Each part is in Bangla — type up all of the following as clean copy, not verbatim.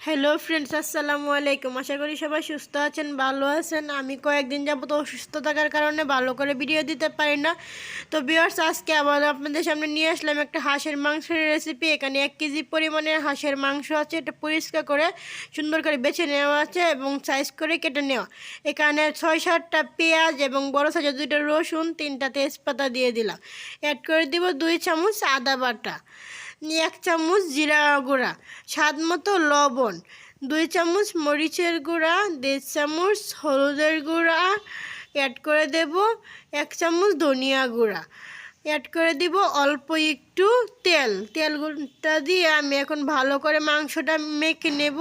হ্যালো ফ্রেন্ডস, আসসালামু আলাইকুম। আশা করি সবাই সুস্থ আছেন, ভালো আছেন। আমি কয়েকদিন যাবত অসুস্থ থাকার কারণে ভালো করে ভিডিও দিতে পারি না। তো ভিউয়ার্স, আজকে আবার আপনাদের সামনে নিয়ে আসলাম একটা হাঁসের মাংসের রেসিপি। এখানে 1 কেজি পরিমাণের হাঁসের মাংস আছে। এটা পরিষ্কার করে সুন্দর করে বেছে নেওয়া আছে এবং সাইজ করে কেটে নেওয়া। এখানে 6-7টা পেঁয়াজ এবং বড় সাইজের 2টা রসুন, 3টা তেজপাতা দিয়ে দিলাম। অ্যাড করে দিব 2 চামচ আদা বাটা, 1 চামচ জিরা গুঁড়া, স্বাদ মতো লবণ, 2 চামচ মরিচের গুঁড়া, 1.5 চামচ হলুদের গুঁড়া, অ্যাড করে দেব 1 চামচ ধনিয়া গুঁড়া, অ্যাড করে দিব অল্প একটু তেলটা দিয়ে আমি এখন ভালো করে মাংসটা মেখে নেব।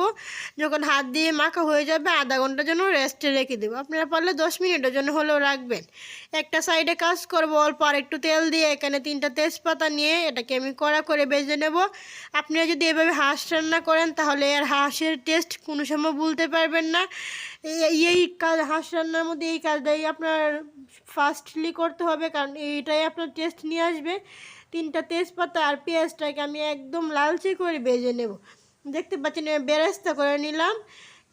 যখন হাত দিয়ে মাখা হয়ে যাবে আধা ঘন্টার জন্য রেস্টে রেখে দেবো। আপনারা পারলে 10 মিনিটের জন্য হলেও রাখবেন। একটা সাইডে কাজ করব, অল্প আর একটু তেল দিয়ে এখানে 3টা তেজপাতা নিয়ে এটাকে আমি কড়া করে ভেজে নেব। আপনারা যদি এভাবে হাঁস রান্না করেন তাহলে আর হাঁসের টেস্ট কোনো সময় ভুলতে পারবেন না। এই কাজ, হাঁস রান্নার মধ্যে এই কাজটাই আপনার ফাস্টলি করতে হবে, কারণ এইটাই আপনার টেস্ট নিয়ে আসবে। 3টা তেজপাতা আর পেঁয়াজটাকে আমি একদম লালচে করে ভেজে নেব। দেখতে পাচ্ছেন, বেরেস্তা করে নিলাম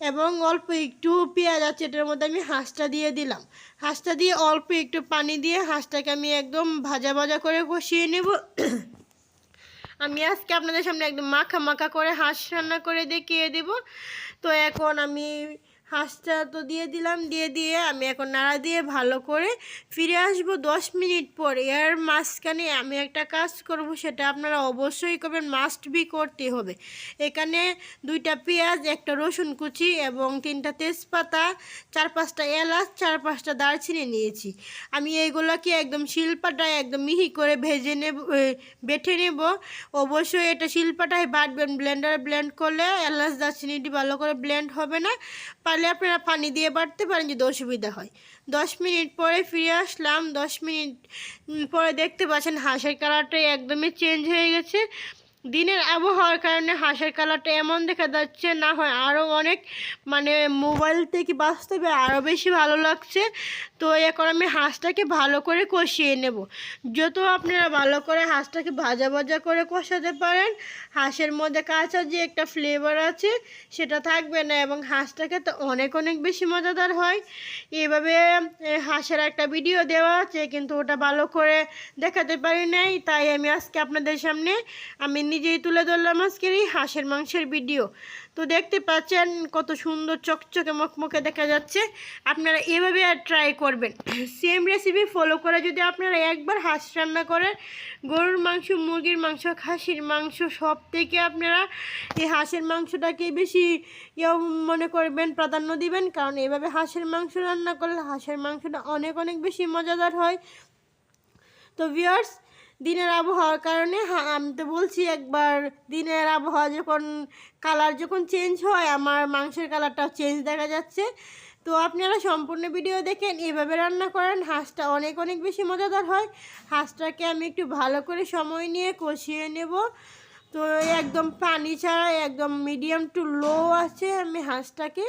এবং অল্প একটু পেঁয়াজ আছে এটার মধ্যে আমি হাঁসটা দিয়ে দিলাম। হাঁসটা দিয়ে অল্প একটু পানি দিয়ে হাঁসটাকে আমি একদম ভাজা ভাজা করে কষিয়ে নেব। আমি আজকে আপনাদের সামনে একদম মাখা মাখা করে হাঁস রান্না করে দেখিয়ে দেব। তো এখন আমি হাঁসটা তো দিয়ে দিলাম, দিয়ে আমি এখন নাড়া দিয়ে ভালো করে ফিরে আসবো 10 মিনিট পর। এর মাঝখানে আমি একটা কাজ করব, সেটা আপনারা অবশ্যই করবেন, মাস্ট বি করতে হবে। এখানে 2টা পেঁয়াজ, 1টা রসুন কুচি এবং 3টা তেজপাতা, 4-5টা এলাচ, 4-5টা দারচিনি নিয়েছি। আমি এইগুলোকে একদম শিলপাটায় একদম মিহি করে বেটে নেব। অবশ্যই এটা শিলপাটায় বাটবেন, ব্লেন্ডারে ব্লেন্ড করলে এলাচ দারচিনিটি ভালো করে ব্লেন্ড হবে না। পারলে আপনারা পানি দিয়ে বাটতে পারেন যদি অসুবিধা হয়। 10 মিনিট পরে ফিরে আসলাম। 10 মিনিট পরে দেখতে পাচ্ছেন হাঁসের কালারটা একদমই চেঞ্জ হয়ে গেছে। দিনের আবহাওয়ার কারণে হাঁসের কালারটা এমন দেখা যাচ্ছে, না হয় আরও অনেক, মানে মোবাইল থেকে বাস্তবে আরও বেশি ভালো লাগছে। তো এখন আমি হাঁসটাকে ভালো করে কষিয়ে নেব। যত আপনারা ভালো করে হাঁসটাকে ভাজা ভাজা করে কষাতে পারেন, হাঁসের মধ্যে কাঁচা যে একটা ফ্লেভার আছে সেটা থাকবে না এবং হাঁসটাকে তো অনেক অনেক বেশি মজাদার হয়। এভাবে হাঁসের একটা ভিডিও দেওয়া আছে, কিন্তু ওটা ভালো করে দেখাতে পারি নাই, তাই আমি আজকে আপনাদের সামনে আমি নিজেই তুলে ধরলাম আজকের এই হাঁসের মাংসের ভিডিও। তো দেখতে পাচ্ছেন কত সুন্দর চকচকে মকমকে দেখা যাচ্ছে। আপনারা এভাবে আর ট্রাই করবেন। সেম রেসিপি ফলো করে যদি আপনারা একবার হাঁস রান্না করেন, গরুর মাংস, মুরগির মাংস, খাসির মাংস সব থেকে আপনারা এই হাঁসের মাংসটাকে বেশি মনে করবেন, প্রাধান্য দিবেন, কারণ এভাবে হাঁসের মাংস রান্না করলে হাঁসের মাংসটা অনেক অনেক বেশি মজাদার হয়। তো ভিউয়ার্স, দিনের আবহাওয়ার কারণে আমি তো বলছি একবার, দিনের আবহাওয়া যখন কালার যখন চেঞ্জ হয় আমার মাংসের কালারটাও চেঞ্জ দেখা যাচ্ছে। তো আপনারা সম্পূর্ণ ভিডিও দেখেন, এভাবে রান্না করেন, হাঁসটা অনেক অনেক বেশি মজাদার হয়। হাঁসটাকে আমি একটু ভালো করে সময় নিয়ে কষিয়ে নেব। তো একদম পানি ছাড়া একদম মিডিয়াম টু লো আছে আমি হাঁসটাকে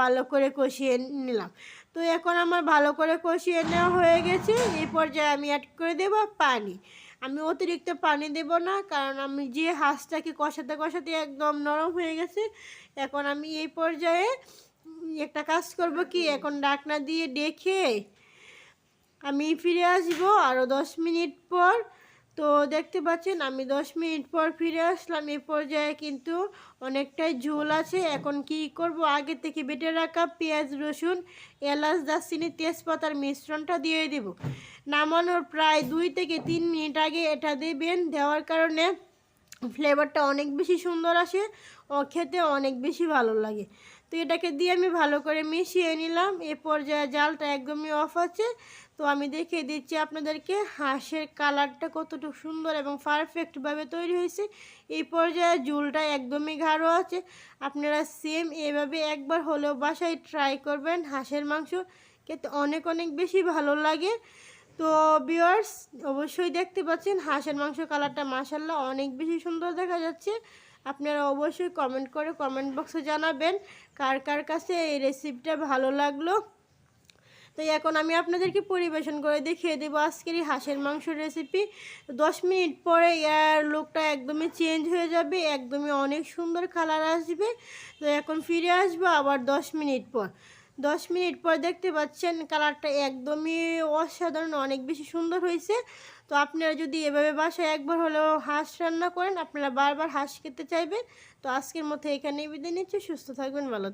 ভালো করে কষিয়ে নিলাম। তো এখন আমার ভালো করে কষিয়ে নেওয়া হয়ে গেছে। এই পর্যায়ে আমি অ্যাড করে দেব পানি। আমি অতিরিক্ত পানি দেব না, কারণ আমি যে হাঁসটাকে কষাতে কষাতে একদম নরম হয়ে গেছে। এখন আমি এই পর্যায়ে একটা কাজ করব কি, এখন ঢাকনা দিয়ে ডেকে আমি ফিরে আসবো আরও 10 মিনিট পর। তো দেখতে পাচ্ছেন আমি 10 মিনিট পর ফিরে আসলাম। এই পর্যায়ে কিন্তু অনেকটাই ঝোল আছে। এখন কি করব, আগে থেকে বেটে রাখা পেঁয়াজ, রসুন, এলাচ, দারচিনি, তেজপাতার মিশ্রণটা দিয়ে দেব। নামানোর প্রায় 2 থেকে 3 মিনিট আগে এটা দেবেন। দেওয়ার কারণে ফ্লেভারটা অনেক বেশি সুন্দর আসে ও খেতে অনেক বেশি ভালো লাগে। তো এটাকে দিয়ে আমি ভালো করে মিশিয়ে নিলাম। এ পর্যায়ে জালটা একদমই অফ আছে। তো আমি দেখিয়ে দিচ্ছি আপনাদেরকে হাঁসের কালারটা কতটুকু সুন্দর এবং পারফেক্টভাবে তৈরি হয়েছে। এই পর্যায়ে ঝোলটা একদমই গাঢ় আছে। আপনারা সেম এভাবে একবার হলেও বাসায় ট্রাই করবেন। হাঁসের মাংস খেতে অনেক অনেক বেশি ভালো লাগে। তো ভিউয়ার্স, অবশ্যই দেখতে পাচ্ছেন হাঁসের মাংস কালারটা মাশাআল্লাহ অনেক বেশি সুন্দর দেখা যাচ্ছে। আপনারা অবশ্যই কমেন্ট করে কমেন্ট বক্সে জানাবেন কার কার কাছে এই রেসিপিটা ভালো লাগলো। তো এখন আমি আপনাদেরকে পরিবেশন করে দেখিয়ে দেবো আজকের এই হাঁসের মাংসের রেসিপি। 10 মিনিট পরে এর লুকটা একদমই চেঞ্জ হয়ে যাবে, একদমই অনেক সুন্দর কালার আসবে। তো এখন ফিরে আসবো আবার 10 মিনিট পর। 10 মিনিট পর দেখতে পাচ্ছেন কালারটা একদমই অসাধারণ, অনেক বেশি সুন্দর হয়েছে। তো আপনারা যদি এভাবে বাসায় একবার হলেও হাঁস রান্না করেন, আপনারা বারবার হাঁস খেতে চাইবেন। তো আজকের মতো এখানেই বিদায় নিচ্ছি, সুস্থ থাকবেন, ভালো